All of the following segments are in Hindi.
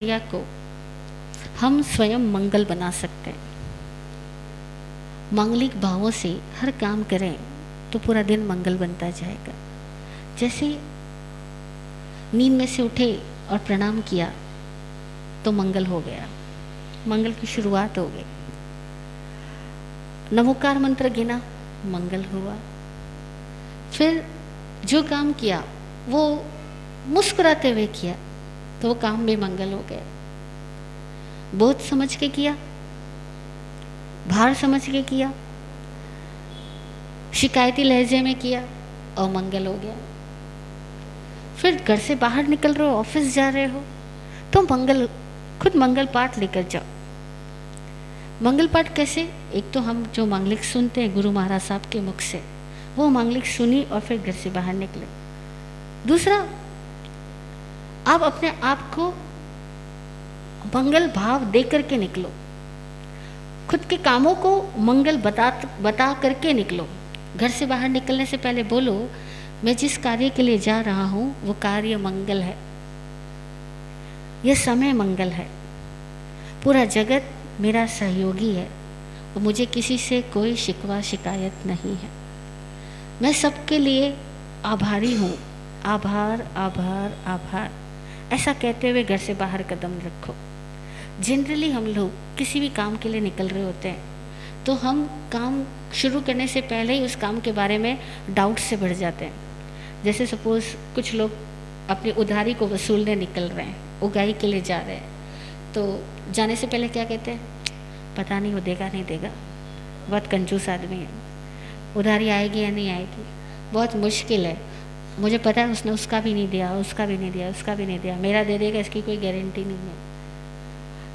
क्रिया को हम स्वयं मंगल बना सकते हैं। मांगलिक भावों से हर काम करें तो पूरा दिन मंगल बनता जाएगा। जैसे नींद में से उठे और प्रणाम किया तो मंगल हो गया, मंगल की शुरुआत हो गई। नमोकार मंत्र गिना, मंगल हुआ। फिर जो काम किया वो मुस्कुराते हुए किया तो वो काम भी मंगल हो गया। बोझ समझ के किया, भार समझ के किया, शिकायती लहजे में किया और मंगल हो गया। फिर घर से बाहर निकल रहे हो, ऑफिस जा रहे हो तो खुद मंगल पाठ लेकर जाओ। मंगल पाठ कैसे? एक तो हम जो मांगलिक सुनते हैं गुरु महाराज साहब के मुख से, वो मांगलिक सुनी और फिर घर से बाहर निकले। दूसरा, आप अपने आप को मंगल भाव दे करके निकलो, खुद के कामों को मंगल बता करके निकलो। घर से बाहर निकलने से पहले बोलो, मैं जिस कार्य के लिए जा रहा हूँ वो कार्य मंगल है, यह समय मंगल है, पूरा जगत मेरा सहयोगी है और मुझे किसी से कोई शिकवा शिकायत नहीं है। मैं सबके लिए आभारी हूँ। आभार आभार आभार, ऐसा कहते हुए घर से बाहर कदम रखो। जनरली हम लोग किसी भी काम के लिए निकल रहे होते हैं तो हम काम शुरू करने से पहले ही उस काम के बारे में डाउट से भर जाते हैं। जैसे सपोज़ कुछ लोग अपनी उधारी को वसूलने निकल रहे हैं, उगाही के लिए जा रहे हैं, तो जाने से पहले क्या कहते हैं? पता नहीं वो देगा नहीं देगा, बहुत कंजूस आदमी है, उधारी आएगी या नहीं आएगी, बहुत मुश्किल है, मुझे पता है उसने उसका भी नहीं दिया, उसका भी नहीं दिया, उसका भी नहीं दिया, मेरा दे देगा इसकी कोई गारंटी नहीं है।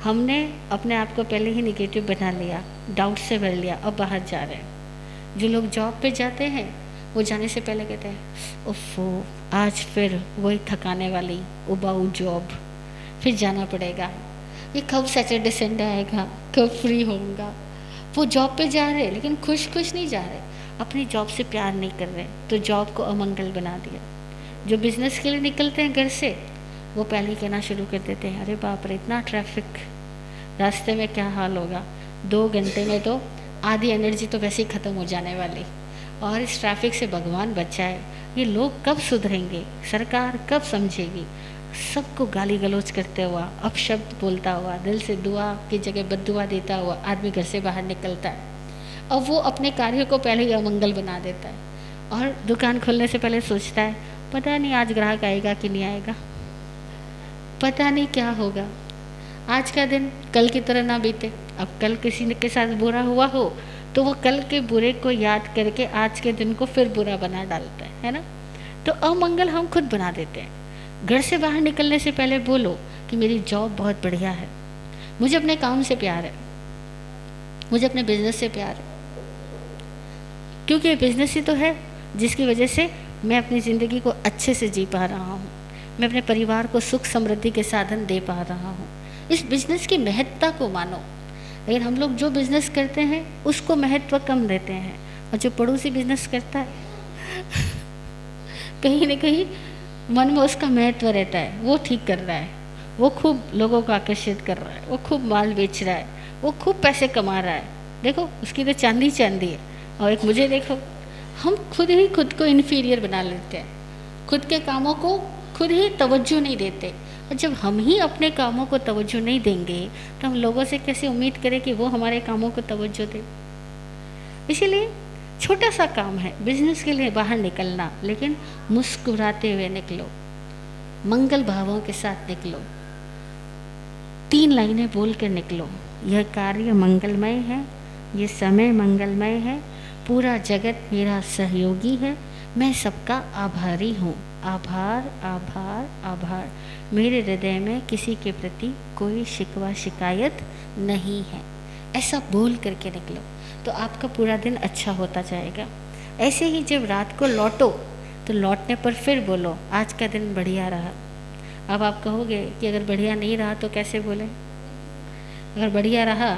हमने अपने आप को पहले ही निगेटिव बना लिया, डाउट से भर लिया, अब बाहर जा रहे हैं। जो लोग जॉब पे जाते हैं वो जाने से पहले कहते हैं ओफो आज फिर वही थकाने वाली उबाऊ जॉब, फिर जाना पड़ेगा, ये कब सैटरडे संडे आएगा, कब फ्री होऊंगा। वो जॉब पे जा रहे लेकिन खुश नहीं जा रहे, अपनी जॉब से प्यार नहीं कर रहे, तो जॉब को अमंगल बना दिया। जो बिजनेस के लिए निकलते हैं घर से, वो पहले ही कहना शुरू कर देते हैं, अरे बाप रे इतना ट्रैफिक, रास्ते में क्या हाल होगा, 2 घंटे में तो आधी एनर्जी तो वैसे ही ख़त्म हो जाने वाली, और इस ट्रैफिक से भगवान बचाए। ये लोग कब सुधरेंगे, सरकार कब समझेगी। सबको गाली गलौज करते हुआ, अपशब्द बोलता हुआ, दिल से दुआ की जगह बद्दुआ देता हुआ आदमी घर से बाहर निकलता है। अब वो अपने कार्य को पहले ही अमंगल बना देता है और दुकान खोलने से पहले सोचता है पता नहीं आज ग्राहक आएगा कि नहीं आएगा, पता नहीं क्या होगा, आज का दिन कल की तरह ना बीते। अब कल किसी के साथ बुरा हुआ हो तो वो कल के बुरे को याद करके आज के दिन को फिर बुरा बना डालता है ना। तो अमंगल हम खुद बना देते हैं। घर से बाहर निकलने से पहले बोलो कि मेरी जॉब बहुत बढ़िया है, मुझे अपने काम से प्यार है, मुझे अपने बिजनेस से प्यार है, क्योंकि ये बिजनेस ही तो है जिसकी वजह से मैं अपनी ज़िंदगी को अच्छे से जी पा रहा हूँ, मैं अपने परिवार को सुख समृद्धि के साधन दे पा रहा हूँ। इस बिज़नेस की महत्ता को मानो। लेकिन हम लोग जो बिज़नेस करते हैं उसको महत्व कम देते हैं, और जो पड़ोसी बिज़नेस करता है कहीं ना कहीं मन में उसका महत्व रहता है, वो ठीक कर रहा है, वो खूब लोगों को आकर्षित कर रहा है, वो खूब माल बेच रहा है, वो खूब पैसे कमा रहा है, देखो उसकी तो चांदी चांदी है, और एक मुझे देखो। हम खुद ही खुद को इन्फीरियर बना लेते हैं, खुद के कामों को खुद ही तवज्जो नहीं देते। और जब हम ही अपने कामों को तवज्जो नहीं देंगे तो हम लोगों से कैसे उम्मीद करें कि वो हमारे कामों को तवज्जो दे। इसीलिए छोटा सा काम है बिजनेस के लिए बाहर निकलना, लेकिन मुस्कुराते हुए निकलो, मंगल भावों के साथ निकलो, 3 लाइनें बोल कर निकलो, यह कार्य मंगलमय है, ये समय मंगलमय है, पूरा जगत मेरा सहयोगी है, मैं सबका आभारी हूँ। आभार आभार आभार, मेरे हृदय में किसी के प्रति कोई शिकवा शिकायत नहीं है। ऐसा बोल करके निकलो तो आपका पूरा दिन अच्छा होता जाएगा। ऐसे ही जब रात को लौटो तो लौटने पर फिर बोलो आज का दिन बढ़िया रहा। अब आप कहोगे कि अगर बढ़िया नहीं रहा तो कैसे बोलें? अगर बढ़िया रहा,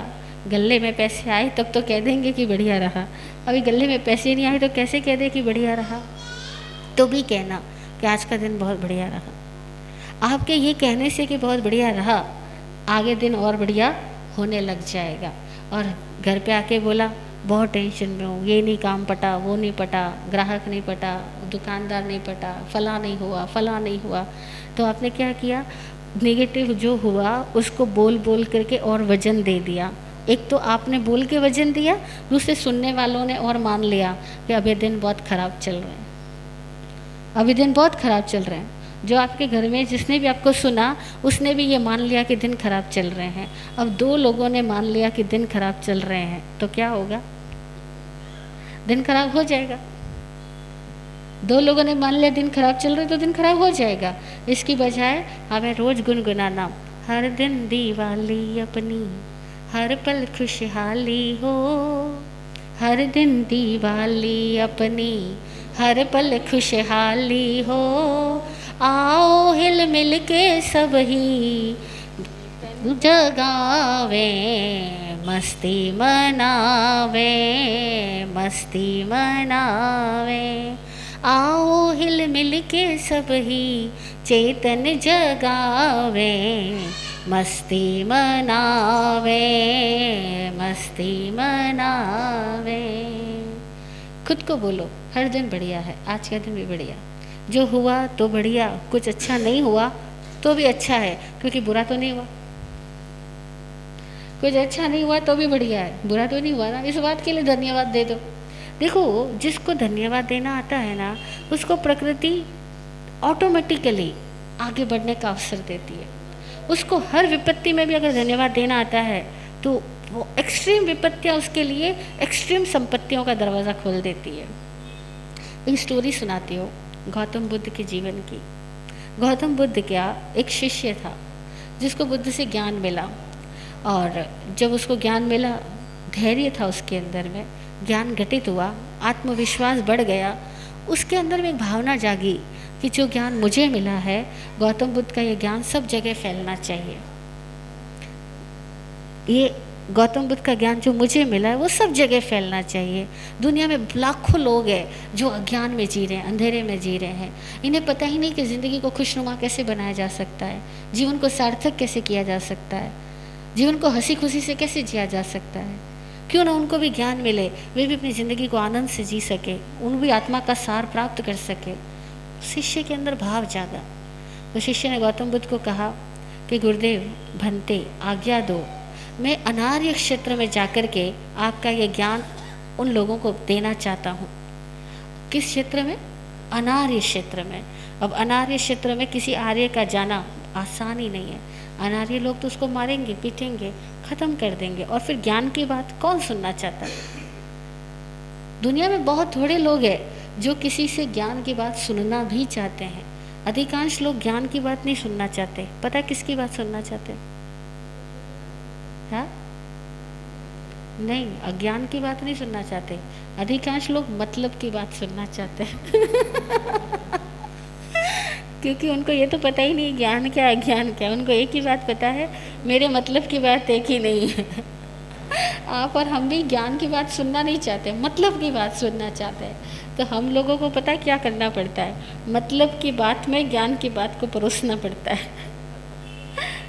गले में पैसे आए तब तो कह देंगे कि बढ़िया रहा, अभी गले में पैसे नहीं आए तो कैसे कह दे कि बढ़िया रहा? तो भी कहना कि आज का दिन बहुत बढ़िया रहा। आपके ये कहने से कि बहुत बढ़िया रहा, आगे दिन और बढ़िया होने लग जाएगा। और घर पे आके बोला बहुत टेंशन में हूँ, ये नहीं काम पटा, वो नहीं पटा, ग्राहक नहीं पटा, दुकानदार नहीं पटा, फला नहीं हुआ, फला नहीं हुआ। तो आपने क्या किया, नेगेटिव जो हुआ उसको बोल बोल करके और वजन दे दिया। एक तो आपने बोल के वजन दिया, दूसरे सुनने वालों ने और मान लिया कि अब ये दिन बहुत ख़राब चल रहे हैं, अभी दिन बहुत ख़राब चल रहे हैं। जो आपके घर में जिसने भी आपको सुना उसने भी ये मान लिया कि दिन खराब चल रहे हैं। अब दो लोगों ने मान लिया कि दिन खराब चल रहे हैं तो क्या होगा, दिन खराब हो जाएगा। दो लोगों ने मान लिया दिन खराब चल रहा है तो दिन खराब हो जाएगा। इसकी बजाय हमें रोज़ गुनगुनाना, हर दिन दिवाली अपनी, हर पल खुशहाली हो, हर दिन दिवाली अपनी, हर पल खुशहाली हो, आओ हिल मिल के सब ही जगावे, मस्ती मनावे, मस्ती मनावे, आओ हिल मिल के सब ही चेतन जगावे, मस्ती मनावे, मस्ती मनावे। खुद को बोलो हर दिन बढ़िया है, आज का दिन भी बढ़िया, जो हुआ तो बढ़िया, कुछ अच्छा नहीं हुआ तो भी अच्छा है क्योंकि बुरा तो नहीं हुआ, कुछ अच्छा नहीं हुआ तो भी बढ़िया है, बुरा तो नहीं हुआ ना, इस बात के लिए धन्यवाद दे दो। देखो जिसको धन्यवाद देना आता है ना उसको प्रकृति ऑटोमेटिकली आगे बढ़ने का अवसर देती है। उसको हर विपत्ति में भी अगर धन्यवाद देना आता है तो वो एक्सट्रीम विपत्तियाँ उसके लिए एक्सट्रीम संपत्तियों का दरवाज़ा खोल देती है। एक स्टोरी सुनाती हो गौतम बुद्ध के जीवन की। गौतम बुद्ध क्या एक शिष्य था जिसको बुद्ध से ज्ञान मिला, और जब उसको ज्ञान मिला धैर्य था उसके अंदर में, ज्ञान घटित हुआ, आत्मविश्वास बढ़ गया, उसके अंदर में एक भावना जागी कि जो ज्ञान मुझे मिला है, गौतम बुद्ध का ये ज्ञान सब जगह फैलना चाहिए। ये गौतम बुद्ध का ज्ञान जो मुझे मिला है वो सब जगह फैलना चाहिए। दुनिया में लाखों लोग हैं जो अज्ञान में जी रहे हैं, अंधेरे में जी रहे हैं, इन्हें पता ही नहीं कि ज़िंदगी को खुशनुमा कैसे बनाया जा सकता है, जीवन को सार्थक कैसे किया जा सकता है, जीवन को हंसी खुशी से कैसे जिया जा सकता है। क्यों ना उनको भी ज्ञान मिले, वे भी अपनी ज़िंदगी को आनंद से जी सके, उन भी आत्मा का सार प्राप्त कर सके। शिष्य के अंदर भाव जागा तो शिष्य ने गौतम बुद्ध को कहा कि गुरुदेव भंते आज्ञा दो, मैं अनार्य क्षेत्र में जाकर के आपका ये ज्ञान उन लोगों को देना चाहता हूँ। किस क्षेत्र में? अनार्य क्षेत्र में। अब अनार्य क्षेत्र में किसी आर्य का जाना आसान ही नहीं है। अनार्य लोग तो उसको मारेंगे, पीटेंगे, ख़त्म कर देंगे, और फिर ज्ञान की बात कौन सुनना चाहता है? दुनिया में बहुत थोड़े लोग हैं जो किसी से ज्ञान की बात सुनना भी चाहते हैं। अधिकांश लोग ज्ञान की बात नहीं सुनना चाहते। पता है किसकी बात सुनना चाहते हैं? हाँ नहीं, अज्ञान की बात नहीं सुनना चाहते। अधिकांश लोग मतलब की बात सुनना चाहते हैं क्योंकि उनको ये तो पता ही नहीं ज्ञान क्या है, अज्ञान क्या है। उनको एक ही बात पता है, मेरे मतलब की बात एक ही नहीं है आप और हम भी ज्ञान की बात सुनना नहीं चाहते, मतलब की बात सुनना चाहते हैं। तो हम लोगों को पता है क्या करना पड़ता है, मतलब की बात में ज्ञान की बात को परोसना पड़ता है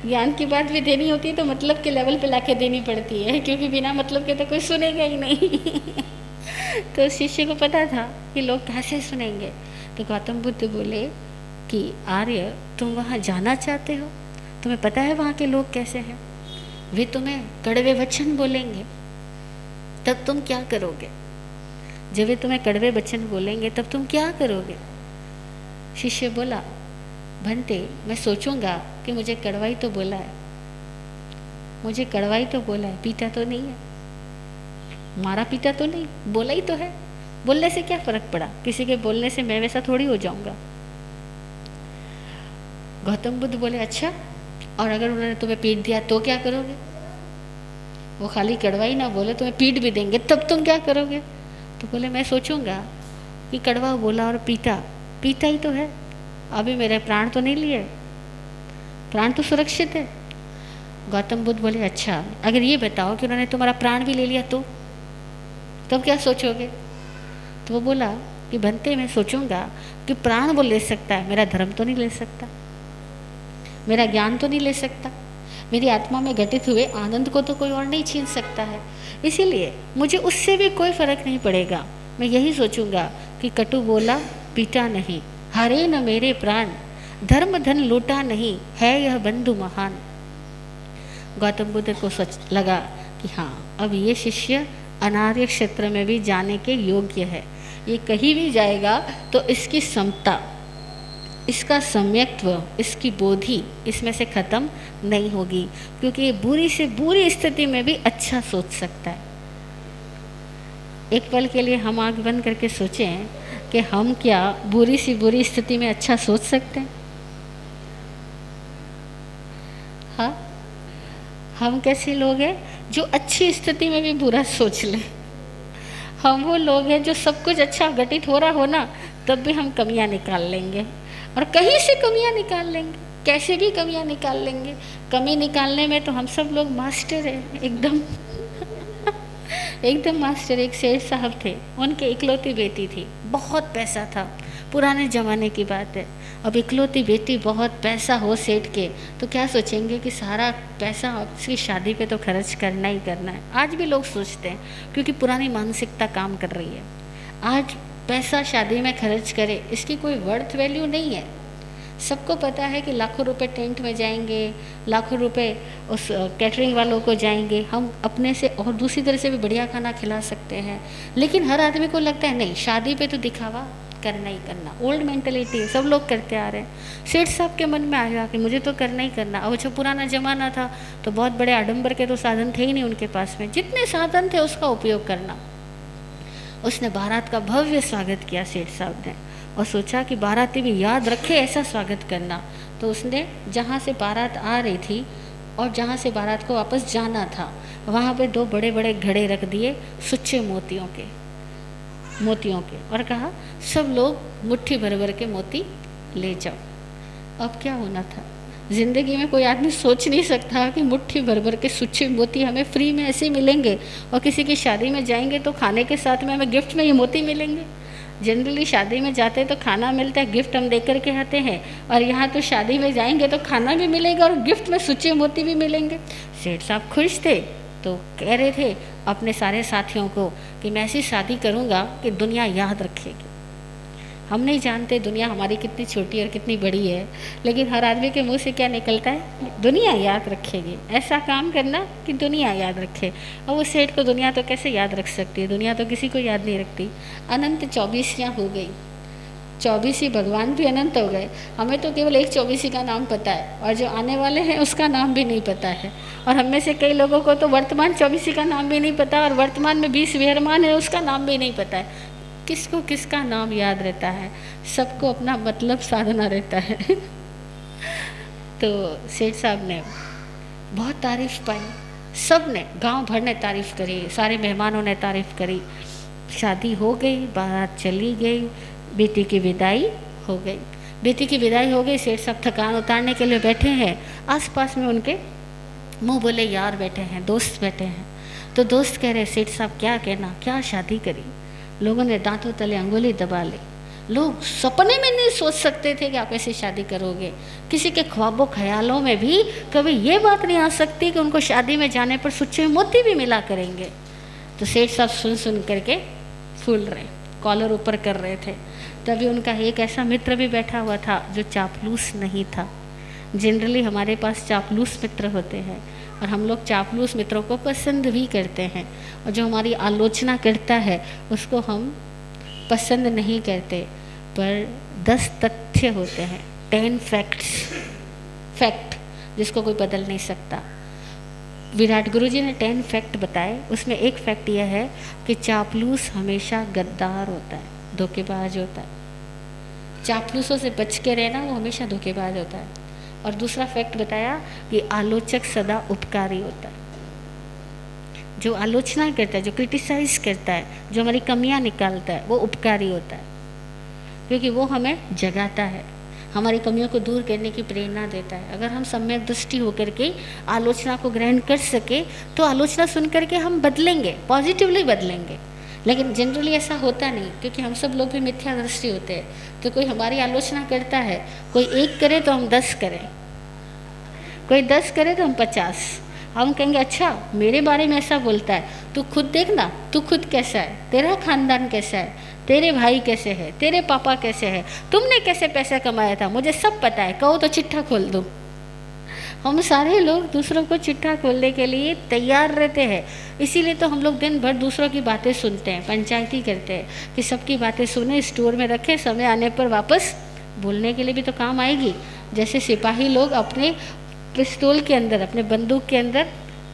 ज्ञान की बात भी देनी होती है तो मतलब के लेवल पे लाके देनी पड़ती है, क्योंकि बिना मतलब के तो कोई सुनेगा ही नहीं तो शिष्य को पता था कि लोग कैसे सुनेंगे। तो गौतम बुद्ध बोले कि आर्य तुम वहाँ जाना चाहते हो, तुम्हें पता है वहाँ के लोग कैसे हैं, वे तुम्हें कड़वे वचन बोलेंगे, तब तुम क्या करोगे? जब वे तुम्हें कड़वे वचन बोलेंगे तब तुम क्या करोगे? शिष्य बोला भंते मैं सोचूंगा कि मुझे कड़वाई तो बोला है, मुझे कड़वाई तो बोला है, पीटा तो नहीं है, मारा पीटा तो नहीं, बोला ही तो है। बोलने से क्या फ़र्क पड़ा? किसी के बोलने से मैं वैसा थोड़ी हो जाऊंगा। गौतम बुद्ध बोले अच्छा, और अगर उन्होंने तुम्हें पीट दिया तो क्या करोगे? वो खाली कड़वाई ना बोले, तुम्हें पीट भी देंगे, तब तुम क्या करोगे? तो बोले मैं सोचूंगा कि कड़वा बोला और पीटा, पीटा ही तो है, अभी मेरे प्राण तो नहीं लिए, प्राण तो सुरक्षित है। गौतम बुद्ध बोले अच्छा, अगर ये बताओ कि उन्होंने तुम्हारा प्राण भी ले लिया तो तब क्या सोचोगे? तो वो बोला कि बनते मैं सोचूंगा कि प्राण वो ले सकता है, मेरा धर्म तो नहीं ले सकता। मेरा ज्ञान तो नहीं ले सकता, मेरी आत्मा में घटित हुए आनंद को तो कोई और नहीं छीन सकता है। इसीलिए मुझे उससे भी कोई फर्क नहीं पड़ेगा। मैं यही सोचूंगा कि कटु बोला पीटा नहीं, हरे न मेरे प्राण, धर्म धन लूटा नहीं, है यह बंधु महान। गौतम बुद्ध को सोच लगा कि हाँ, अब ये शिष्य अनार्य क्षेत्र में भी जाने के योग्य है। ये कहीं भी जाएगा तो इसकी समता, इसका सम्यक्त्व, इसकी बोधि इसमें से खत्म नहीं होगी, क्योंकि ये बुरी से बुरी स्थिति में भी अच्छा सोच सकता है। एक पल के लिए हम आंख बंद करके सोचें कि हम क्या बुरी सी बुरी स्थिति में अच्छा सोच सकते हैं? हाँ, हम कैसे लोग हैं जो अच्छी स्थिति में भी बुरा सोच लें? हम वो लोग हैं जो सब कुछ अच्छा घटित हो रहा हो ना, तब भी हम कमियां निकाल लेंगे, और कहीं से कमियां निकाल लेंगे, कैसे भी कमियां निकाल लेंगे। कमी निकालने में तो हम सब लोग मास्टर हैं, एकदम एकदम मास्टर। एक सेठ साहब थे, उनके इकलौती बेटी थी, बहुत पैसा था, पुराने ज़माने की बात है। अब इकलौती बेटी, बहुत पैसा हो सेठ के, तो क्या सोचेंगे कि सारा पैसा उसकी शादी पे तो खर्च करना ही करना है। आज भी लोग सोचते हैं, क्योंकि पुरानी मानसिकता काम कर रही है। आज पैसा शादी में खर्च करे, इसकी कोई वर्थ वैल्यू नहीं है। सबको पता है कि लाखों रुपए टेंट में जाएंगे, लाखों रुपए उस कैटरिंग वालों को जाएंगे, हम अपने से और दूसरी तरह से भी बढ़िया खाना खिला सकते हैं। लेकिन हर आदमी को लगता है नहीं, शादी पे तो दिखावा करना ही करना। ओल्ड मेंटेलिटी है, सब लोग करते आ रहे हैं। सेठ साहब के मन में आया कि मुझे तो करना ही करना। अब जो पुराना ज़माना था तो बहुत बड़े आडंबर के तो साधन थे ही नहीं उनके पास में, जितने साधन थे उसका उपयोग करना। उसने बारात का भव्य स्वागत किया सेठ साहब ने, और सोचा कि बाराती भी याद रखे ऐसा स्वागत करना। तो उसने जहाँ से बारात आ रही थी और जहाँ से बारात को वापस जाना था, वहाँ पे 2 बड़े बड़े घड़े रख दिए सुच्चे मोतियों के, और कहा सब लोग मुट्ठी भर भर के मोती ले जाओ। अब क्या होना था? ज़िंदगी में कोई आदमी सोच नहीं सकता कि मुट्ठी भर भर के सुच्चे मोती हमें फ्री में ऐसे मिलेंगे, और किसी की शादी में जाएंगे तो खाने के साथ में हमें गिफ्ट में ये मोती मिलेंगे। जनरली शादी में जाते हैं तो खाना मिलता है, गिफ्ट हम दे करके आते हैं, और यहाँ तो शादी में जाएंगे तो खाना भी मिलेगा और गिफ्ट में सुच्चे मोती भी मिलेंगे। सेठ साहब खुश थे, तो कह रहे थे अपने सारे साथियों को कि मैं ऐसी शादी करूँगा कि दुनिया याद रखेगी। हम नहीं जानते दुनिया हमारी कितनी छोटी और कितनी बड़ी है, लेकिन हर आदमी के मुंह से क्या निकलता है? दुनिया याद रखेगी। ऐसा काम करना कि दुनिया याद रखे। और वो सेठ को दुनिया तो कैसे याद रख सकती है? दुनिया तो किसी को याद नहीं रखती। अनंत 24 हो गई, 24 भगवान भी अनंत हो गए। हमें तो केवल एक 24 का नाम पता है, और जो आने वाले हैं उसका नाम भी नहीं पता है। और हम में से कई लोगों को तो वर्तमान 24 का नाम भी नहीं पता, और वर्तमान में 20 विहरमान है उसका नाम भी नहीं पता है। किसको किसका नाम याद रहता है? सबको अपना मतलब साधना रहता है। तो सेठ साहब ने बहुत तारीफ पाई, सब ने, गांव भर ने तारीफ करी, सारे मेहमानों ने तारीफ करी। शादी हो गई, बारात चली गई, बेटी की विदाई हो गई। बेटी की विदाई हो गई, सेठ साहब थकान उतारने के लिए बैठे हैं। आसपास में उनके मुंह बोले यार बैठे हैं, दोस्त बैठे हैं। तो दोस्त कह रहे सेठ साहब क्या कहना, क्या शादी करी? लोगों ने दांतों तले अंगुली दबा ली। लोग सपने में नहीं सोच सकते थे कि आप ऐसी शादी करोगे। किसी के ख्वाबों ख्यालों में भी कभी ये बात नहीं आ सकती कि उनको शादी में जाने पर सुच्चे मोती भी मिला करेंगे। तो सेठ साहब सुन सुन करके फूल रहे, कॉलर ऊपर कर रहे थे। तभी उनका एक ऐसा मित्र भी बैठा हुआ था जो चापलूस नहीं था। जनरली हमारे पास चापलूस मित्र होते हैं, और हम लोग चापलूस मित्रों को पसंद भी करते हैं, और जो हमारी आलोचना करता है उसको हम पसंद नहीं करते। पर 10 तथ्य होते हैं, 10 फैक्ट जिसको कोई बदल नहीं सकता। विराट गुरु जी ने 10 फैक्ट बताए, उसमें एक फैक्ट यह है कि चापलूस हमेशा गद्दार होता है, धोखेबाज होता है। चापलूसों से बच के रहना, वो हमेशा धोखेबाज होता है। और दूसरा फैक्ट बताया कि आलोचक सदा उपकारी होता है। जो आलोचना करता है, जो क्रिटिसाइज करता है, जो हमारी कमियां निकालता है, वो उपकारी होता है, क्योंकि वो हमें जगाता है, हमारी कमियों को दूर करने की प्रेरणा देता है। अगर हम सम्यक दृष्टि होकर के आलोचना को ग्रहण कर सके तो आलोचना सुन करके हम बदलेंगे, पॉजिटिवली बदलेंगे। लेकिन जनरली ऐसा होता नहीं, क्योंकि हम सब लोग भी मिथ्या दृष्टि होते हैं। तो कोई हमारी आलोचना करता है, कोई एक करे तो हम 10 करें, कोई 10 करे तो हम 50। हम कहेंगे अच्छा मेरे बारे में ऐसा बोलता है, तू खुद देखना, तू खुद कैसा है, तेरा खानदान कैसा है, तेरे भाई कैसे है, तेरे पापा कैसे है, तुमने कैसे पैसा कमाया था, मुझे सब पता है, कहो तो चिट्ठा खोल दूँ। हम सारे लोग दूसरों को चिट्ठा खोलने के लिए तैयार रहते हैं। इसीलिए तो हम लोग दिन भर दूसरों की बातें सुनते हैं, पंचायती करते हैं कि सबकी बातें सुने, स्टोर में रखें, समय आने पर वापस बोलने के लिए भी तो काम आएगी। जैसे सिपाही लोग अपने पिस्तौल के अंदर, अपने बंदूक के अंदर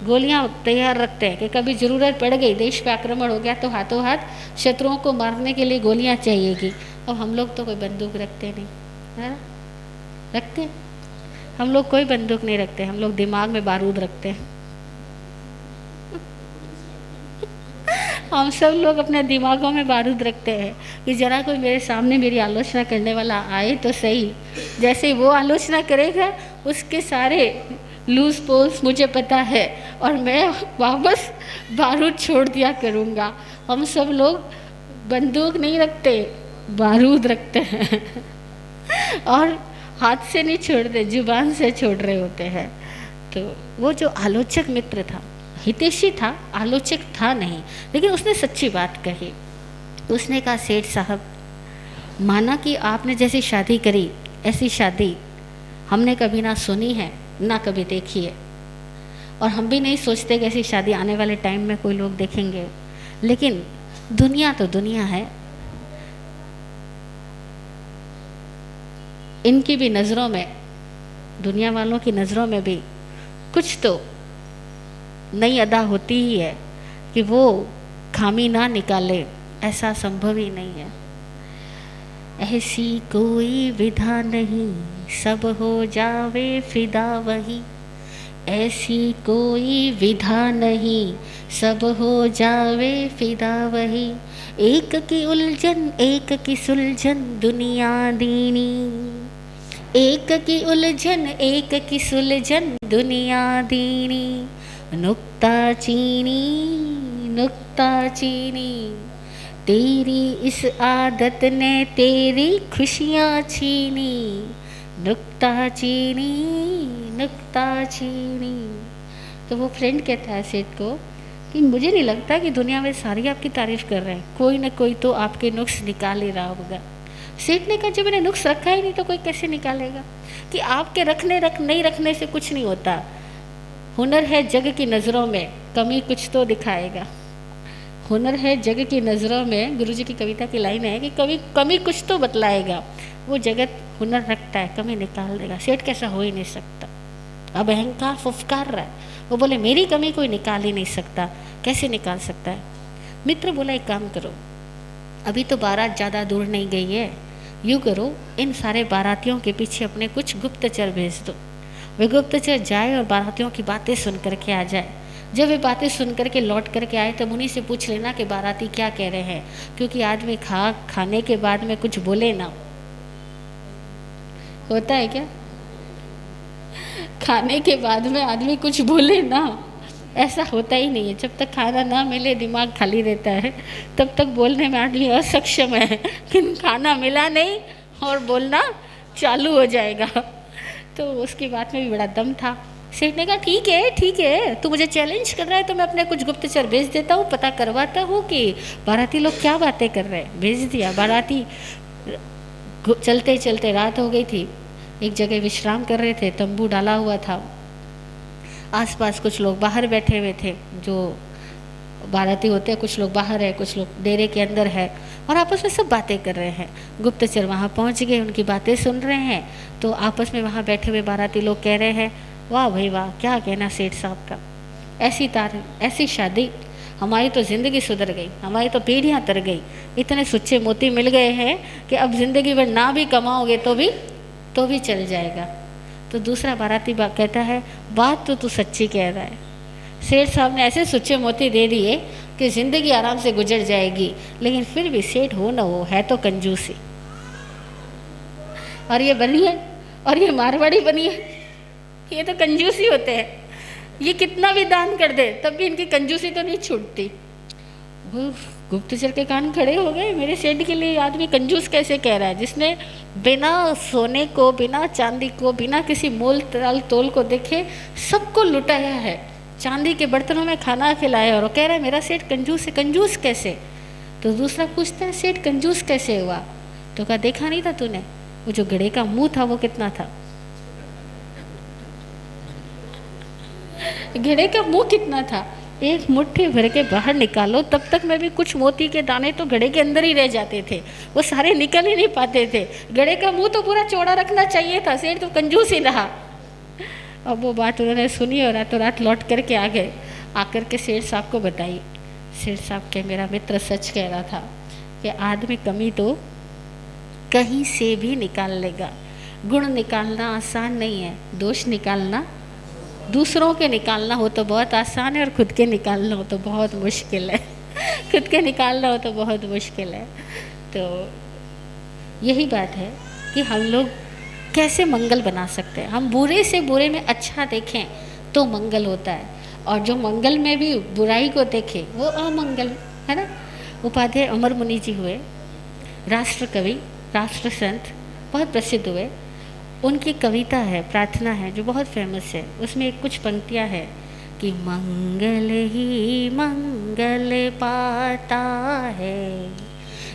गोलियां तैयार रखते हैं कि कभी ज़रूरत पड़ गई, देश पे आक्रमण हो गया तो हाथों हाथ शत्रुओं को मारने के लिए गोलियां चाहिएगी। अब हम लोग तो कोई बंदूक रखते नहीं, है रखते? हम लोग कोई बंदूक नहीं रखते, हम लोग दिमाग में बारूद रखते हैं। हम सब लोग अपने दिमागों में बारूद रखते हैं कि जरा कोई मेरे सामने मेरी आलोचना करने वाला आए तो सही, जैसे ही वो आलोचना करेगा उसके सारे लूज पोल्स मुझे पता है और मैं वापस बारूद छोड़ दिया करूँगा। हम सब लोग बंदूक नहीं रखते, बारूद रखते हैं और हाथ से नहीं छोड़ते, जुबान से छोड़ रहे होते हैं। तो वो जो आलोचक मित्र था, हितैषी था, आलोचक था नहीं, लेकिन उसने सच्ची बात कही। उसने कहा सेठ साहब, माना कि आपने जैसी शादी करी ऐसी शादी हमने कभी ना सुनी है ना कभी देखी है, और हम भी नहीं सोचते कि ऐसी शादी आने वाले टाइम में कोई लोग देखेंगे। लेकिन दुनिया तो दुनिया है, इनकी भी नज़रों में, दुनिया वालों की नज़रों में भी कुछ तो नई अदा होती ही है कि वो खामी ना निकाले, ऐसा संभव ही नहीं है। ऐसी कोई विधा नहीं, सब हो जावे फिदा वही। ऐसी कोई विधा नहीं, सब हो जावे फिदा वही। एक की उलझन एक की सुलझन दुनिया दीनी, एक की उलझन एक की सुलझन दुनिया दीनी। नुक्ता चीनी नुक्ता चीनी, तेरी इस आदत ने तेरी खुशियाँ छीनी। नुक्ता चीनी नुक्ता चीनी। तो वो फ्रेंड कहता है सेठ को कि मुझे नहीं लगता कि दुनिया में सारी आपकी तारीफ़ कर रहे हैं, कोई ना कोई तो आपके नुक्स निकाल ही रहा होगा। सेठ ने कहा जब मैंने नुक्स रखा ही नहीं तो कोई कैसे निकालेगा? कि आपके नहीं रखने से कुछ नहीं होता। हुनर है जग की नज़रों में, कमी कुछ तो दिखाएगा। हुनर है जग की नज़रों में, गुरुजी की कविता की लाइन है कि कमी कुछ तो बतलाएगा। वो जगत हुनर रखता है, कमी निकाल देगा। सेठ कैसा हो ही नहीं सकता। अब अहंकार फुफकार रहा है, वो बोले मेरी कमी कोई निकाल ही नहीं सकता। कैसे निकाल सकता है? मित्र बोला एक काम करो, अभी तो बारात ज़्यादा दूर नहीं गई है, यूँ करो इन सारे बारातियों के पीछे अपने कुछ गुप्तचर भेज दो। वे गुप्तचर जाए और बारातियों की बातें सुन करके आ जाए। जब वे बातें सुन करके लौट करके आए तब उन्हीं से पूछ लेना कि बाराती क्या कह रहे हैं, क्योंकि आदमी खाने के बाद में कुछ बोले ना। होता है क्या? खाने के बाद में आदमी कुछ बोले ना, ऐसा होता ही नहीं है। जब तक खाना ना मिले दिमाग खाली रहता है, तब तक बोलने में आदमी असक्षम है। लेकिन खाना मिला नहीं और बोलना चालू हो जाएगा। तो उसकी बात में भी बड़ा दम था। सेठ ने कहा ठीक है, तू मुझे चैलेंज कर रहा है तो मैं अपने कुछ गुप्तचर भेज देता हूँ, पता करवाता हूँ कि बाराती लोग क्या बातें कर रहे हैं। भेज दिया। बाराती चलते चलते रात हो गई थी, एक जगह विश्राम कर रहे थे, तंबू डाला हुआ था। आसपास कुछ लोग बाहर बैठे हुए थे, जो बाराती होते हैं, कुछ लोग बाहर है, कुछ लोग डेरे के अंदर है, और आपस में सब बातें कर रहे हैं। गुप्तचर वहाँ पहुँच गए, उनकी बातें सुन रहे हैं। तो आपस में वहाँ बैठे हुए बाराती लोग कह रहे हैं, वाह भाई वाह, क्या कहना सेठ साहब का, ऐसी शादी, हमारी तो ज़िंदगी सुधर गई, हमारी तो पीढ़ियाँ तर गई, इतने सुच्चे मोती मिल गए हैं कि अब ज़िंदगी भर ना भी कमाओगे तो भी चल जाएगा। तो दूसरा बाराती कहता है, बात तो तू सच्ची कह रहा है, सेठ साहब ने ऐसे सुच्चे मोती दे दिए कि ज़िंदगी आराम से गुजर जाएगी, लेकिन फिर भी सेठ हो ना हो, है तो कंजूसी। और ये बनी है, और ये मारवाड़ी बनी है, ये तो कंजूसी होते हैं। ये कितना भी दान कर दे तब भी इनकी कंजूसी तो नहीं छूटती। वो गुप्तचर के कान खड़े हो गए, मेरे सेठ के लिए आदमी कंजूस कैसे कह रहा है, जिसने बिना सोने को, बिना चांदी को, बिना किसी मोल ताल तोल को देखे सबको लुटाया है, चांदी के बर्तनों में खाना खिलाया, और वो कह रहा है मेरा सेठ कंजूस है। कंजूस कैसे? तो दूसरा पूछता है सेठ कंजूस कैसे हुआ? तो कहा देखा नहीं था तूने, वो जो घड़े का मुंह था वो कितना था, घड़े का मुंह कितना था, एक मुट्ठी भर के बाहर निकालो तब तक में भी कुछ मोती के दाने तो घड़े के अंदर ही रह जाते थे, वो सारे निकल ही नहीं पाते थे। घड़े का मुंह तो पूरा चौड़ा रखना चाहिए था, सेठ तो कंजूस ही रहा। अब वो बात उन्होंने सुनी और रातों रात लौट करके आ गए, आकर के सेठ साहब को बताई। सेठ साहब के मेरा मित्र सच कह रहा था कि आदमी कमी तो कहीं से भी निकाल लेगा, गुण निकालना आसान नहीं है, दोष निकालना, दूसरों के निकालना हो तो बहुत आसान है और खुद के निकालना हो तो बहुत मुश्किल है खुद के निकालना हो तो बहुत मुश्किल है। तो यही बात है कि हम लोग कैसे मंगल बना सकते हैं। हम बुरे से बुरे में अच्छा देखें तो मंगल होता है, और जो मंगल में भी बुराई को देखे वो अमंगल है ना। उपाध्याय अमर मुनि जी हुए, राष्ट्र कवि, राष्ट्र संत, बहुत प्रसिद्ध हुए। उनकी कविता है, प्रार्थना है जो बहुत फेमस है, उसमें एक कुछ पंक्तियाँ हैं कि मंगल ही मंगल पाता है,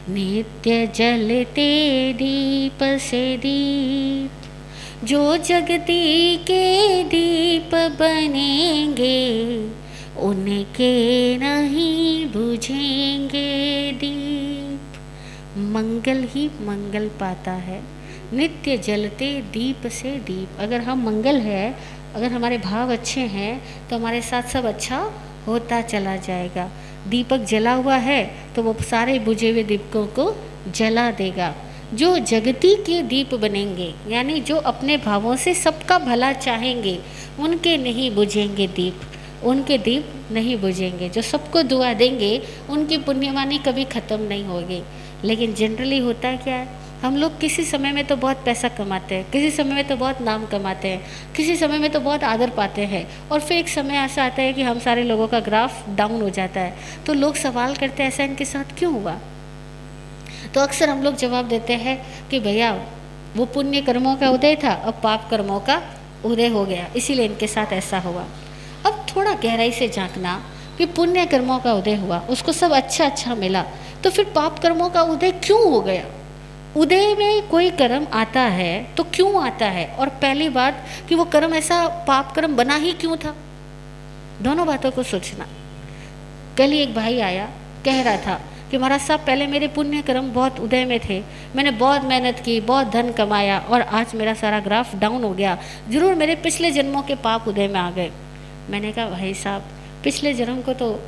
नित्य जलते दीप से दीप, जो जगती के दीप बनेंगे उनके नहीं बुझेंगे दीप। मंगल ही मंगल पाता है, नित्य जलते दीप से दीप। अगर हम मंगल है, अगर हमारे भाव अच्छे हैं तो हमारे साथ सब अच्छा होता चला जाएगा। दीपक जला हुआ है तो वो सारे बुझे हुए दीपकों को जला देगा। जो जगती के दीप बनेंगे, यानी जो अपने भावों से सबका भला चाहेंगे, उनके नहीं बुझेंगे दीप, उनके दीप नहीं बुझेंगे। जो सबको दुआ देंगे उनकी पुण्यवानी कभी ख़त्म नहीं होगी। लेकिन जनरली होता है क्या है, हम लोग किसी समय में तो बहुत पैसा कमाते हैं, किसी समय में तो बहुत नाम कमाते हैं, किसी समय में तो बहुत आदर पाते हैं, और फिर एक समय ऐसा आता है कि हम सारे लोगों का ग्राफ डाउन हो जाता है। तो लोग सवाल करते हैं ऐसा इनके साथ क्यों हुआ? तो अक्सर हम लोग जवाब देते हैं कि भैया वो पुण्य कर्मों का उदय था, अब पाप कर्मों का उदय हो गया, इसीलिए इनके साथ ऐसा हुआ। अब थोड़ा गहराई से झांकना कि पुण्य कर्मों का उदय हुआ, उसको सब अच्छा अच्छा मिला, तो फिर पाप कर्मों का उदय क्यों हो गया? उदय में कोई कर्म आता है तो क्यों आता है, और पहली बात कि वो कर्म ऐसा पाप कर्म बना ही क्यों था। दोनों बातों को सोचना। कल ही एक भाई आया, कह रहा था कि महाराज साहब पहले मेरे पुण्य कर्म बहुत उदय में थे, मैंने बहुत मेहनत की, बहुत धन कमाया, और आज मेरा सारा ग्राफ डाउन हो गया, ज़रूर मेरे पिछले जन्मों के पाप उदय में आ गए। मैंने कहा भाई साहब पिछले जन्म को तो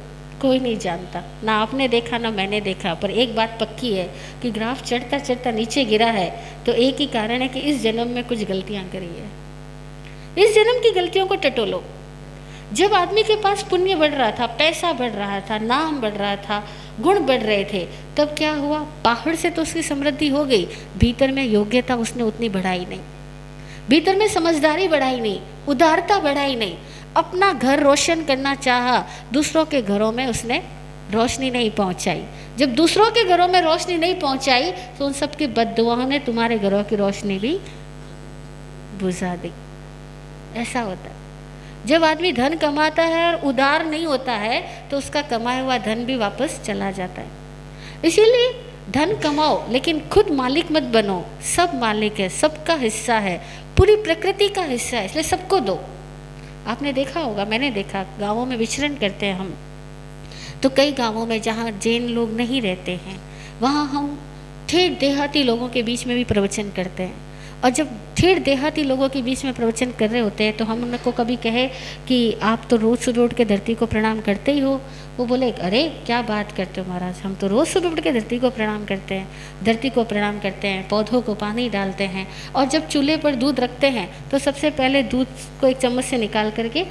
कोई नहीं जानता, ना आपने देखा ना मैंने देखा, पर एक बात पक्की है कि ग्राफ चढ़ता चढ़ता नीचे गिरा है तो एक ही कारण है कि इस जन्म में कुछ गलतियाँ करी है। इस जन्म की गलतियों को टटोलो। जब आदमी के पास पुण्य बढ़ रहा था, पैसा बढ़ रहा था, नाम बढ़ रहा था, गुण बढ़ रहे थे, तब क्या हुआ? बाहर से तो उसकी समृद्धि हो गई, भीतर में योग्यता उसने उतनी बढ़ाई नहीं, भीतर में समझदारी बढ़ाई नहीं, उदारता बढ़ाई नहीं। अपना घर रोशन करना चाहा, दूसरों के घरों में उसने रोशनी नहीं पहुंचाई। जब दूसरों के घरों में रोशनी नहीं पहुंचाई तो उन सब की बद्दुआओं ने तुम्हारे घरों की रोशनी भी बुझा दी। ऐसा होता है। जब आदमी धन कमाता है और उदार नहीं होता है तो उसका कमाया हुआ धन भी वापस चला जाता है। इसीलिए धन कमाओ लेकिन खुद मालिक मत बनो। सब मालिक है, सबका हिस्सा है, पूरी प्रकृति का हिस्सा है, इसलिए सबको दो। आपने देखा होगा, मैंने देखा, गाँवों में विचरण करते हैं हम, तो कई गाँवों में जहाँ जैन लोग नहीं रहते हैं वहाँ हम ठेठ देहाती लोगों के बीच में भी प्रवचन करते हैं। और जब ठेठ देहाती लोगों के बीच में प्रवचन कर रहे होते हैं तो हम उनको कभी कहे कि आप तो रोज़ सुबह उठ के धरती को प्रणाम करते ही हो। वो बोले अरे क्या बात करते हो महाराज, हम तो रोज़ सुबह उठ के धरती को प्रणाम करते हैं, धरती को प्रणाम करते हैं, पौधों को पानी डालते हैं, और जब चूल्हे पर दूध रखते हैं तो सबसे पहले दूध को एक चम्मच से निकाल करके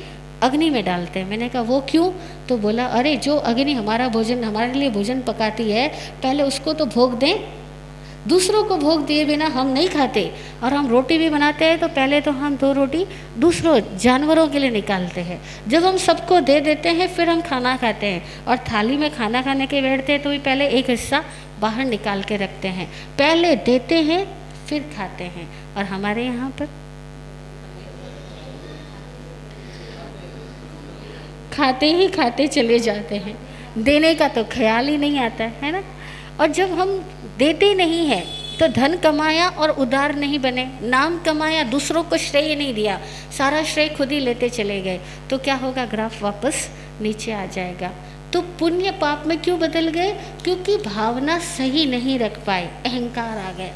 अग्नि में डालते हैं। मैंने कहा वो क्यों? तो बोला अरे जो अग्नि हमारा भोजन, हमारे लिए भोजन पकाती है, पहले उसको तो भोग दें। दूसरों को भोग दिए बिना हम नहीं खाते। और हम रोटी भी बनाते हैं तो पहले तो हम 2 रोटी दूसरों जानवरों के लिए निकालते हैं। जब हम सबको दे देते हैं फिर हम खाना खाते हैं। और थाली में खाना खाने के बैठते हैं तो भी पहले एक हिस्सा बाहर निकाल के रखते हैं, पहले देते हैं फिर खाते हैं। और हमारे यहाँ पर खाते ही खाते चले जाते हैं, देने का तो ख्याल ही नहीं आता है ना। और जब हम देते नहीं हैं तो धन कमाया और उदार नहीं बने, नाम कमाया, दूसरों को श्रेय नहीं दिया, सारा श्रेय खुद ही लेते चले गए, तो क्या होगा? ग्राफ वापस नीचे आ जाएगा। तो पुण्य पाप में क्यों बदल गए? क्योंकि भावना सही नहीं रख पाए, अहंकार आ गए।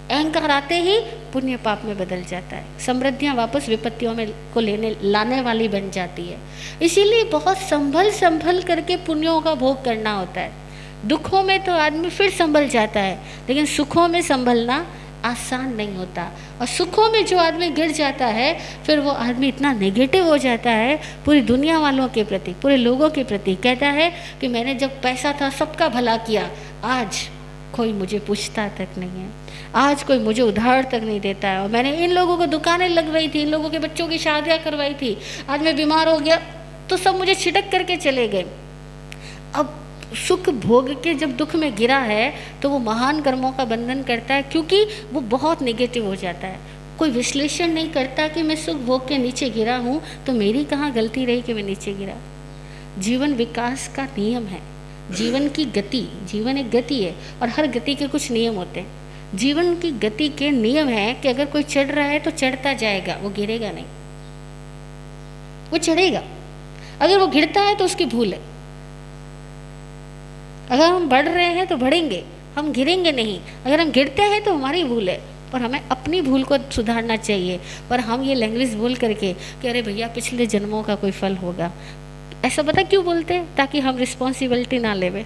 अहंकार आते ही पुण्य पाप में बदल जाता है, समृद्धियाँ वापस विपत्तियों में को लाने वाली बन जाती है। इसीलिए बहुत संभल करके पुण्यों का भोग करना होता है। दुखों में तो आदमी फिर संभल जाता है, लेकिन सुखों में संभलना आसान नहीं होता। और सुखों में जो आदमी गिर जाता है फिर वो आदमी इतना नेगेटिव हो जाता है पूरी दुनिया वालों के प्रति, पूरे लोगों के प्रति। कहता है कि मैंने जब पैसा था सबका भला किया, आज कोई मुझे पूछता तक नहीं है, आज कोई मुझे उधार तक नहीं देता है। और मैंने इन लोगों को दुकानें लगवाई थी, इन लोगों के बच्चों की शादियाँ करवाई थी, आज मैं बीमार हो गया तो सब मुझे छिटक करके चले गए। अब सुख भोग के जब दुख में गिरा है तो वो महान कर्मों का बंधन करता है, क्योंकि वो बहुत नेगेटिव हो जाता है। कोई विश्लेषण नहीं करता कि मैं सुख भोग के नीचे गिरा हूँ तो मेरी कहाँ गलती रही कि मैं नीचे गिरा। जीवन विकास का नियम है, जीवन की गति, जीवन एक गति है और हर गति के कुछ नियम होते हैं। जीवन की गति के नियम है कि अगर कोई चढ़ रहा है तो चढ़ता जाएगा, वो गिरेगा नहीं, वो चढ़ेगा। अगर वो गिरता है तो उसकी भूल है। अगर हम बढ़ रहे हैं तो बढ़ेंगे, हम गिरेंगे नहीं। अगर हम गिरते हैं तो हमारी भूल है, पर हमें अपनी भूल को सुधारना चाहिए। पर हम ये लैंग्वेज बोल करके कि अरे भैया पिछले जन्मों का कोई फल होगा, ऐसा पता क्यों बोलते हैं? ताकि हम रिस्पॉन्सिबिलिटी ना लेवे,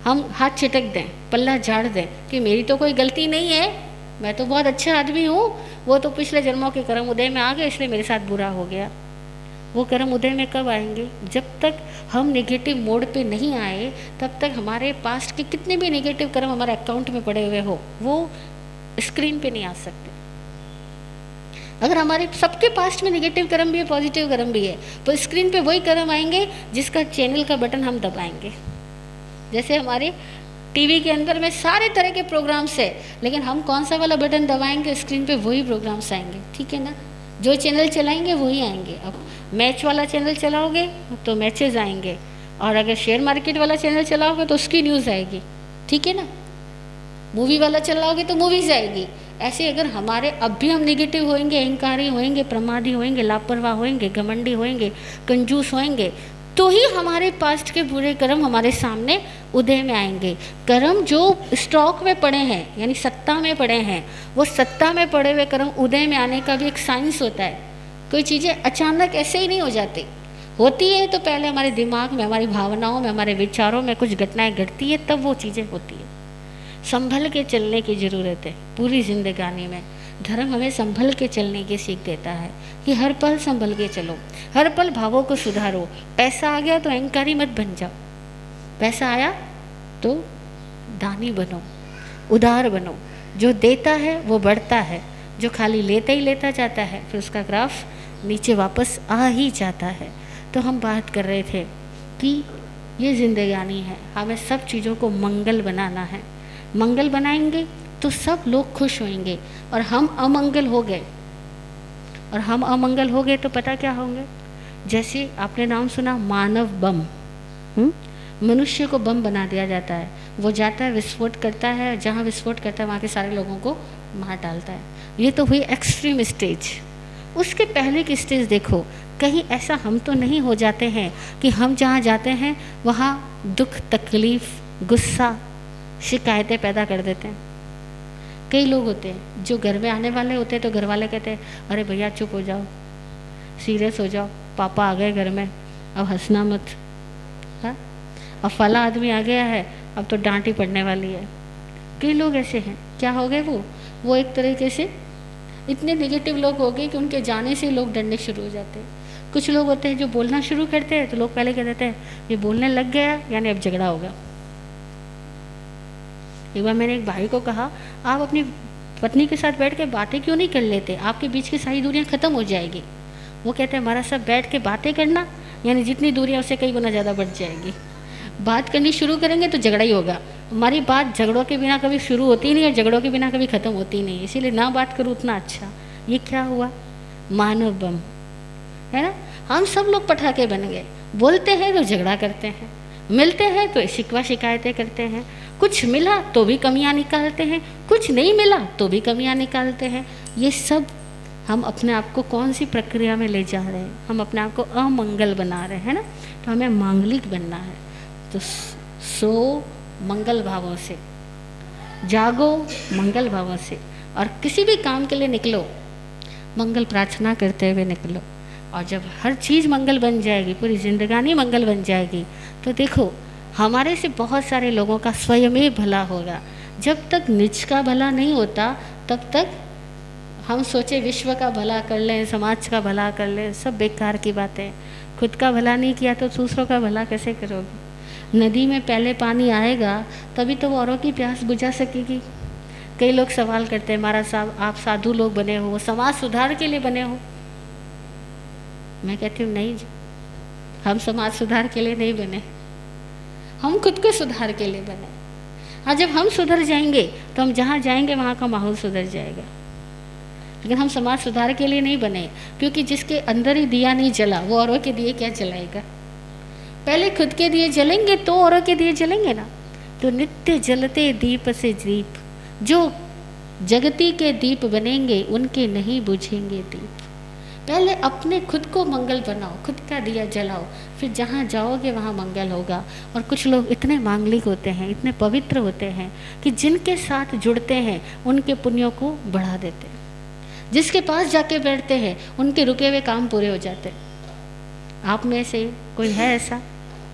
हम हाथ चिटक दें, पल्ला झाड़ दें कि मेरी तो कोई गलती नहीं है, मैं तो बहुत अच्छा आदमी हूँ, वो तो पिछले जन्मों के कर्म उदय में आ गए इसलिए मेरे साथ बुरा हो गया। वो कर्म उदय में कब आएंगे? जब तक हम नेगेटिव मोड पे नहीं आए तब तक हमारे पास्ट के कितने भी नेगेटिव कर्म हमारे अकाउंट में पड़े हुए हो वो स्क्रीन पे नहीं आ सकते। अगर हमारे सबके पास्ट में नेगेटिव कर्म भी है, पॉजिटिव कर्म भी है, तो स्क्रीन पे वही कर्म आएंगे जिसका चैनल का बटन हम दबाएंगे। जैसे हमारे टीवी के अंदर में सारे तरह के प्रोग्राम्स है, लेकिन हम कौन सा वाला बटन दबाएंगे स्क्रीन पे वही प्रोग्राम्स आएंगे, ठीक है ना। जो चैनल चलाएंगे वही आएंगे। अब मैच वाला चैनल चलाओगे तो मैचेस आएंगे, और अगर शेयर मार्केट वाला चैनल चलाओगे तो उसकी न्यूज़ आएगी, ठीक है ना। मूवी वाला चलाओगे तो मूवीज़ आएगी। ऐसे अगर हमारे अब भी हम नेगेटिव होएंगे, अहंकारी होएंगे, प्रमादी होएंगे, लापरवाह होएंगे, घमंडी होएंगे, कंजूस होएंगे, तो ही हमारे पास्ट के बुरे कर्म हमारे सामने उदय में आएंगे। कर्म जो स्टॉक में पड़े हैं यानी सत्ता में पड़े हैं, वो सत्ता में पड़े हुए कर्म उदय में आने का भी एक साइंस होता है। कोई चीज़ें अचानक ऐसे ही नहीं हो जाती, होती है तो पहले हमारे दिमाग में, हमारी भावनाओं में, हमारे विचारों में कुछ घटनाएं घटती है, तब वो चीज़ें होती है। संभल के चलने की ज़रूरत है पूरी जिंदगानी में। धर्म हमें संभल के चलने की सीख देता है कि हर पल संभल के चलो, हर पल भावों को सुधारो। पैसा आ गया तो अहंकारी मत बन जाओ, पैसा आया तो दानी बनो, उदार बनो। जो देता है वो बढ़ता है, जो खाली लेता ही लेता जाता है फिर उसका ग्राफ नीचे वापस आ ही जाता है। तो हम बात कर रहे थे कि ये जिंदगानी है, हमें सब चीज़ों को मंगल बनाना है। मंगल बनाएंगे तो सब लोग खुश होंगे। और हम अमंगल हो गए, और हम अमंगल हो गए तो पता क्या होंगे? जैसे आपने नाम सुना मानव बम, मनुष्य को बम बना दिया जाता है। वो जाता है, विस्फोट करता है, जहाँ विस्फोट करता है वहाँ के सारे लोगों को मार डालता है। ये तो हुई एक्सट्रीम स्टेज। उसके पहले की स्टेज देखो, कहीं ऐसा हम तो नहीं हो जाते हैं कि हम जहाँ जाते हैं वहाँ दुख, तकलीफ़, गुस्सा, शिकायतें पैदा कर देते हैं। कई लोग होते हैं जो घर में आने वाले होते हैं तो घर वाले कहते हैं अरे भैया चुप हो जाओ, सीरियस हो जाओ, पापा आ गए घर में, अब हंसना मत, हाँ, अब फला आदमी आ गया है, अब तो डांटी पड़ने वाली है। कई लोग ऐसे हैं, क्या हो गए वो एक तरीके से इतने नेगेटिव लोग हो गए कि उनके जाने से लोग डरने शुरू हो जाते हैं। कुछ लोग होते हैं जो बोलना शुरू करते हैं तो लोग पहले कह देते हैं ये बोलने लग गया यानी अब झगड़ा होगा। एक बार मैंने एक भाई को कहा, आप अपनी पत्नी के साथ बैठ के बातें क्यों नहीं कर लेते, आपके बीच की सारी दूरियां ख़त्म हो जाएगी। वो कहते हैं हमारा सब बैठ के बातें करना, यानी जितनी दूरियां उससे कई गुना ज़्यादा बढ़ जाएगी। बात करनी शुरू करेंगे तो झगड़ा ही होगा। हमारी बात झगड़ों के बिना कभी शुरू होती नहीं और झगड़ों के बिना कभी ख़त्म होती नहीं, इसीलिए ना बात करूँ उतना अच्छा। ये क्या हुआ, मानव बम, है ना। हम सब लोग पटाखे बन गए, बोलते हैं तो झगड़ा करते हैं, मिलते हैं तो शिकवा शिकायतें करते हैं, कुछ मिला तो भी कमियां निकालते हैं, कुछ नहीं मिला तो भी कमियां निकालते हैं। ये सब हम अपने आप को कौन सी प्रक्रिया में ले जा रहे हैं, हम अपने आप को अमंगल बना रहे हैं ना। तो हमें मांगलिक बनना है। तो सो मंगल भावों से, जागो मंगल भावों से, और किसी भी काम के लिए निकलो मंगल प्रार्थना करते हुए निकलो। और जब हर चीज़ मंगल बन जाएगी, पूरी जिंदगानी मंगल बन जाएगी, तो देखो हमारे से बहुत सारे लोगों का स्वयं ही भला होगा। जब तक निज का भला नहीं होता तब तक हम सोचे विश्व का भला कर लें, समाज का भला कर लें, सब बेकार की बातें। खुद का भला नहीं किया तो दूसरों का भला कैसे करोगे। नदी में पहले पानी आएगा तभी तो वो औरों की प्यास बुझा सकेगी। कई लोग सवाल करते हैं, महाराज साहब आप साधु लोग बने हो, समाज सुधार के लिए बने हो। मैं कहती हूँ नहीं जी, हम समाज सुधार के लिए नहीं बने, हम खुद को सुधार के लिए बने। हाँ, जब हम सुधर जाएंगे तो हम जहाँ जाएंगे वहाँ का माहौल सुधर जाएगा। लेकिन हम समाज सुधार के लिए नहीं बने, क्योंकि जिसके अंदर ही दिया नहीं जला वो औरों के दिए क्या जलाएगा। पहले खुद के दिए जलेंगे तो औरों के दिए जलेंगे ना। तो नित्य जलते दीप से दीप, जो जगती के दीप बनेंगे उनके नहीं बुझेंगे दीप। पहले अपने खुद को मंगल बनाओ, खुद का दिया जलाओ, फिर जहाँ जाओगे वहाँ मंगल होगा। और कुछ लोग इतने मांगलिक होते हैं, इतने पवित्र होते हैं कि जिनके साथ जुड़ते हैं उनके पुण्यों को बढ़ा देते हैं। जिसके पास जाके बैठते हैं उनके रुके हुए काम पूरे हो जाते हैं। आप में से कोई है ऐसा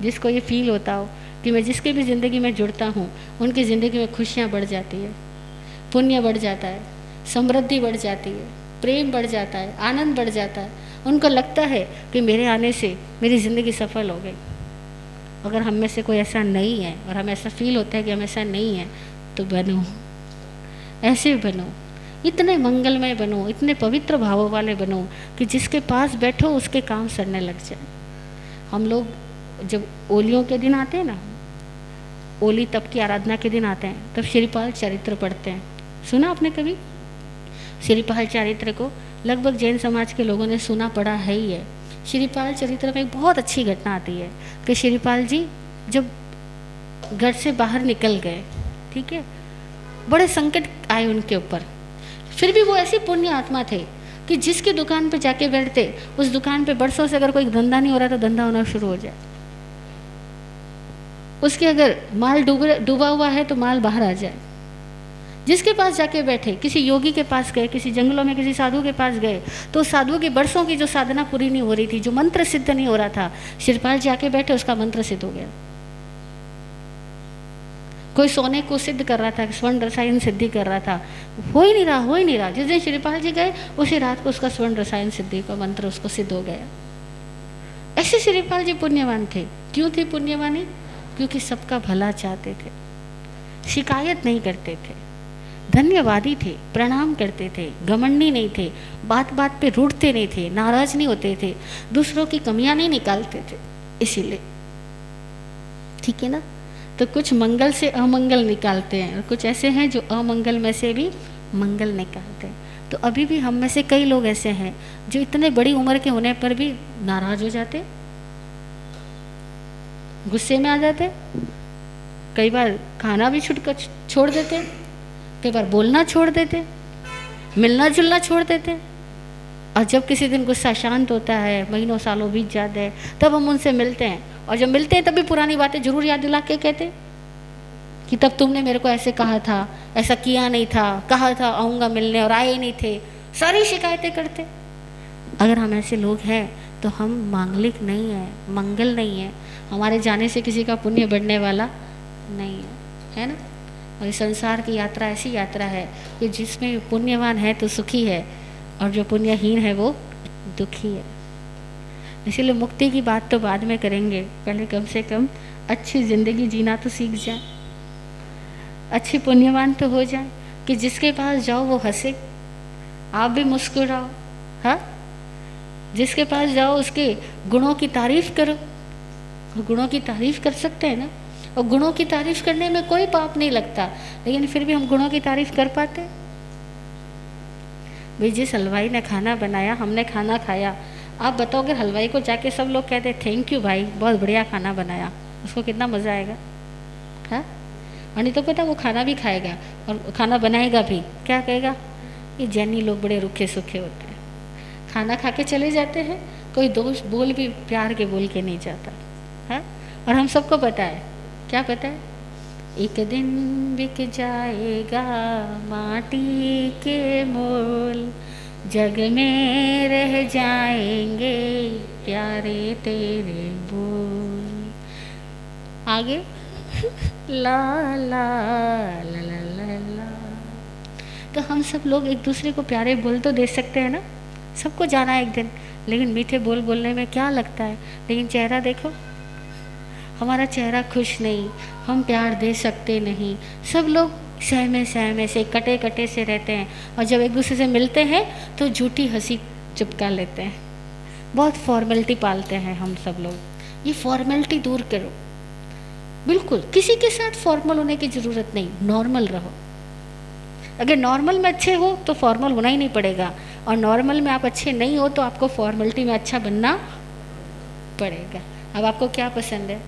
जिसको ये फील होता हो कि मैं जिसके भी ज़िंदगी में जुड़ता हूँ उनकी ज़िंदगी में खुशियाँ बढ़ जाती है, पुण्य बढ़ जाता है, समृद्धि बढ़ जाती है, प्रेम बढ़ जाता है, आनंद बढ़ जाता है। उनको लगता है कि मेरे आने से मेरी ज़िंदगी सफल हो गई। अगर हम में से कोई ऐसा नहीं है और हमें ऐसा फील होता है कि हम ऐसा नहीं है, तो बनो, ऐसे बनो, इतने मंगलमय बनो, इतने पवित्र भावों वाले बनो कि जिसके पास बैठो उसके काम सरने लग जाए। हम लोग जब ओलियों के दिन आते हैं ना, ओली तप की आराधना के दिन आते हैं, तब श्रीपाल चरित्र पढ़ते हैं। सुना आपने कभी श्रीपाल चरित्र को? लगभग जैन समाज के लोगों ने सुना पढ़ा है ही है। श्रीपाल चरित्र में एक बहुत अच्छी घटना आती है कि श्रीपाल जी जब घर से बाहर निकल गए, ठीक है, बड़े संकट आए उनके ऊपर, फिर भी वो ऐसी पुण्य आत्मा थे कि जिसकी दुकान पे जाके बैठते उस दुकान पे बरसों से अगर कोई धंधा नहीं हो रहा तो धंधा होना शुरू हो जाए। उसके अगर माल डूबा हुआ है तो माल बाहर आ जाए। जिसके पास जाके बैठे, किसी योगी के पास गए, किसी जंगलों में किसी साधु के पास गए, तो साधु की बरसों की जो साधना पूरी नहीं हो रही थी, जो मंत्र सिद्ध नहीं हो रहा था, श्रीपाल जाके बैठे उसका मंत्र सिद्ध हो गया। कोई सोने को सिद्ध कर रहा था, स्वर्ण रसायन सिद्धि कर रहा था, हो ही नहीं रहा। जिस दिन श्रीपाल जी गए उसी रात को उसका स्वर्ण रसायन सिद्धि का मंत्र उसको सिद्ध हो गया। ऐसे श्रीपाल जी पुण्यवान थे। क्यों थे पुण्यवानी? क्योंकि सबका भला चाहते थे, शिकायत नहीं करते थे, धन्यवादी थे, प्रणाम करते थे, घमंडी नहीं थे, बात बात पे रूठते नहीं थे, नाराज नहीं होते थे, दूसरों की कमियां नहीं निकालते थे। इसीलिए ठीक है ना। तो कुछ मंगल से अमंगल निकालते हैं और कुछ ऐसे हैं जो अमंगल में से भी मंगल निकालते हैं। तो अभी भी हम में से कई लोग ऐसे हैं जो इतने बड़ी उम्र के होने पर भी नाराज हो जाते, गुस्से में आ जाते, कई बार खाना भी छोड़ देते, कई बार बोलना छोड़ देते, मिलना जुलना छोड़ देते। और जब किसी दिन गुस्सा शांत होता है, महीनों सालों बीत जाते हैं, तब हम उनसे मिलते हैं और जब मिलते हैं तब भी पुरानी बातें जरूर याद दिला के कहते कि तब तुमने मेरे को ऐसे कहा था, ऐसा किया नहीं था, कहा था आऊँगा मिलने और आए नहीं थे, सारी शिकायतें करते। अगर हम ऐसे लोग हैं तो हम मांगलिक नहीं है, मंगल नहीं है, हमारे जाने से किसी का पुण्य बढ़ने वाला नहीं है ना। और इस संसार की यात्रा ऐसी यात्रा है कि जिसमें पुण्यवान है तो सुखी है और जो पुण्यहीन है वो दुखी है। इसीलिए मुक्ति की बात तो बाद में करेंगे, पहले कम से कम अच्छी ज़िंदगी जीना तो सीख जाए। अच्छी पुण्यवान तो हो जाए कि जिसके पास जाओ वो हंसे, आप भी मुस्कुराओ। हाँ, जिसके पास जाओ उसके गुणों की तारीफ करो। गुणों की तारीफ कर सकते हैं ना, और गुणों की तारीफ करने में कोई पाप नहीं लगता, लेकिन फिर भी हम गुणों की तारीफ कर पाते? भाई जिस हलवाई ने खाना बनाया, हमने खाना खाया, आप बताओ अगर हलवाई को जाके सब लोग कहते थैंक यू भाई, बहुत बढ़िया खाना बनाया, उसको कितना मज़ा आएगा? हाँ, और नहीं तो पता वो खाना भी खाएगा और खाना बनाएगा भी, क्या कहेगा, ये जैनी लोग बड़े रुखे सूखे होते हैं, खाना खा के चले जाते हैं, कोई दोस्त बोल भी प्यार के बोल के नहीं जाता। हाँ, और हम सबको पता है, क्या पता है, एक दिन बिक जाएगा माटी के मोल, जग में रह जाएंगे प्यारे तेरे बोल। आगे ला ला ला ला ला ला। तो हम सब लोग एक दूसरे को प्यारे बोल तो दे सकते हैं ना, सबको जाना है एक दिन, लेकिन मीठे बोल बोलने में क्या लगता है, लेकिन चेहरा देखो, हमारा चेहरा खुश नहीं, हम प्यार दे सकते नहीं, सब लोग सहमे से कटे कटे से रहते हैं, और जब एक दूसरे से मिलते हैं तो झूठी हंसी चिपका लेते हैं, बहुत फॉर्मेलिटी पालते हैं हम सब लोग। ये फॉर्मेलिटी दूर करो, बिल्कुल किसी के साथ फॉर्मल होने की ज़रूरत नहीं, नॉर्मल रहो। अगर नॉर्मल में अच्छे हो तो फॉर्मल होना ही नहीं पड़ेगा, और नॉर्मल में आप अच्छे नहीं हो तो आपको फॉर्मेलिटी में अच्छा बनना पड़ेगा। अब आपको क्या पसंद है,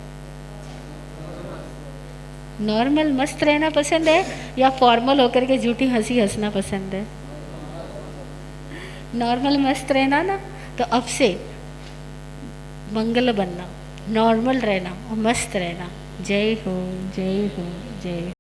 नॉर्मल मस्त रहना पसंद है या फॉर्मल होकर के झूठी हंसी हंसना पसंद है? नॉर्मल मस्त रहना ना, तो अब से मंगल बनना, नॉर्मल रहना और मस्त रहना। जय हो जय हो जय हो।